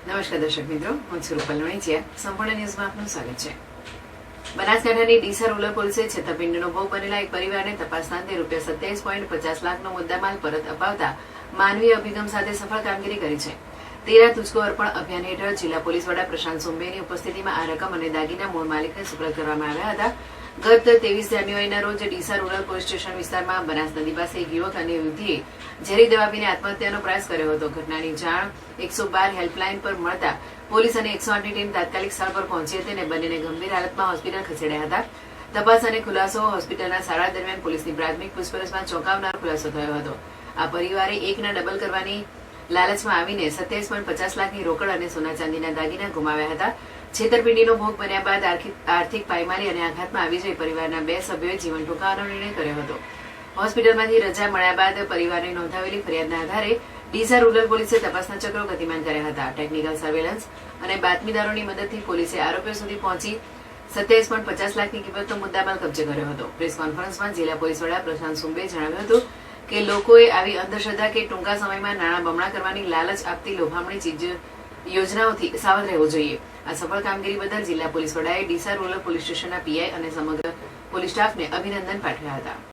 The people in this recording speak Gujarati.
નમસ્કાર દર્શક મિત્રો, હું છું રૂપલ વણિચિયા. સંપૂર્ણ ન્યૂઝમાં આપનું સ્વાગત છે. બનાસકાંઠાની ડીસા રૂરલ પોલીસે છેતરપિંડીનો ભોગ બનેલા એક પરિવારને તપાસના અંતે ₹27.50 લાખનો મુદ્દામાલ પરત અપાવતા માનવીય અભિગમ સાથે સફળ કામગીરી કરી છે. તેરા તુજકો અર્પણ અભિયાન હેઠળ જિલ્લા પોલીસ વડા પ્રશાંત સુંબેની ઉપસ્થિતિમાં આ રકમ અને દાગીના મૂળ માલિકને સુપ્રત કરવામાં આવ્યા હતા. ગત 23 જાન્યુઆરીના રોજ ડીસા રૂરલ પોલીસ સ્ટેશન વિસ્તારમાં બનાસ નદી પાસે એક યુવક અને યુવતીએ ઝેરી દવા પીને આત્મહત્યાનો પ્રયાસ કર્યો હતો. ઘટનાની જાણ 112 હેલ્પલાઇન પર મળતા પોલીસ અને 108ની ટીમ તાત્કાલિક સ્થળ પર પહોંચી હતી અને બંનેને ગંભીર હાલતમાં હોસ્પિટલ ખસેડ્યા હતા. તપાસ અને ખુલાસો હોસ્પિટલના સારવાર દરમિયાન પોલીસની પ્રાથમિક પૂછપરછમાં ચોંકાવનારો ખુલાસો થયો હતો. આ પરિવારે એકના ડબલ કરવાની લાલચમાં આવીને 27.50 લાખની રોકડ અને સોના ચાંદીના દાગીના ગુમાવ્યા હતા. છેતરપિંડીનો ભોગ બન્યા બાદ આર્થિક પાયમારી અને આઘાતમાં આવી જઈ પરિવારના 2 સભ્યોએ જીવન ટૂંકાવવાનો નિર્ણય કર્યો હતો. હોસ્પિટલમાંથી રજા મળ્યા બાદ પરિવારે નોંધાવેલી ફરિયાદના આધારે ડીસા રૂરલ પોલીસે તપાસના ચક્રો ગતિમાન કર્યા હતા. ટેકનિકલ સર્વેલન્સ અને બાતમીદારોની મદદથી પોલીસે આરોપીઓ સુધી પહોંચી 27.50 લાખની કિંમતનો મુદ્દામાલ કબજે કર્યો હતો. પ્રેસ કોન્ફરન્સમાં જિલ્લા પોલીસ વડા પ્રશાંત સુંબેએ જણાવ્યું હતું કે લોકોએ આવી અંધશ્રદ્ધા કે ટૂંકા સમયમાં નાણાં બમણા કરવાની લાલચ આપતી લોભામણી ચીજ યોજનાઓથી સાવધ રહેવું જોઈએ. આ સફળ કામગીરી બદલ જિલ્લા પોલીસ વડાએ ડીસા રૂરલ પોલીસ સ્ટેશનના પીઆઈ અને સમગ્ર પોલીસ સ્ટાફને અભિનંદન પાઠવ્યા હતા.